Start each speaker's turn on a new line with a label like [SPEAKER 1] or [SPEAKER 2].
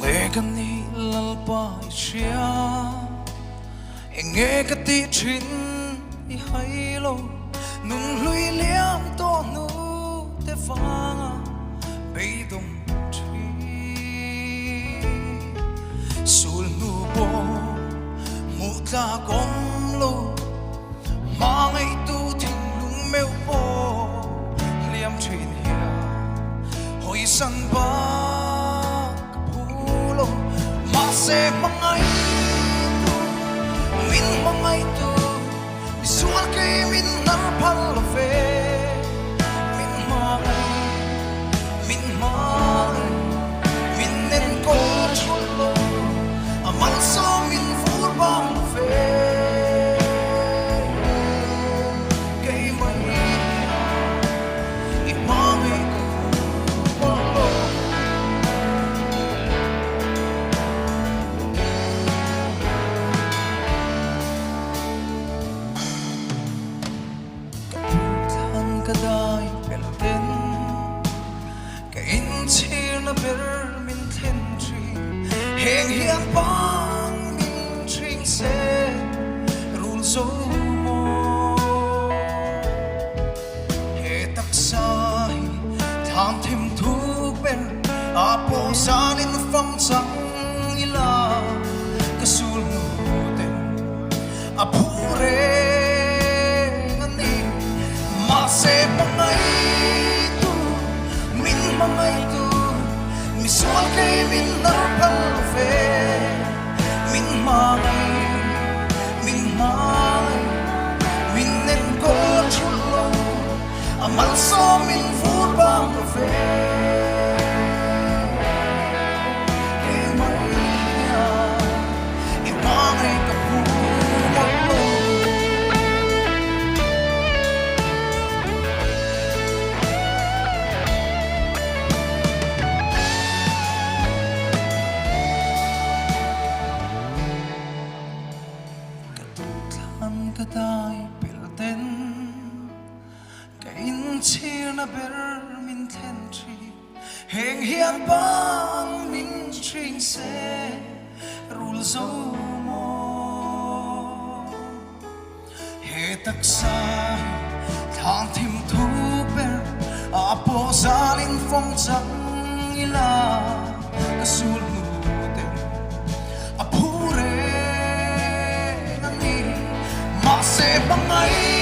[SPEAKER 1] nghe cái ni lalpai chia nghe cái ti chín i hay lo nung lui liam to nu te vanga bay dong chi sul nu bo mu ta gom lo ma ngay tu thình lung mèo po liam trên hia hồi san ba pulo ma se mangai tu min mangai tu mi sual ke min nar phal lo ve min mai min nen ko chul lo amal so min fur bang lo ve kadai pelten ka in chir na ber min then tri heng hiang pang min tring se rul zo mo he tak sai tham thêm thuk ber apo sanin fam chang ila kasul nu ten apure se mangai tu min mangai tu mi sual ke min nar phal ve min mai min nen ko chul lo amal so min fur bang ve ke mai i mangai ka pu mo kadai pelten ka in chir na ber min then tri heng hiang bang min tring se rul zo mo he tak sai thang thim thu ber apo zalin phong chang ila kasul nu ten apure se mangai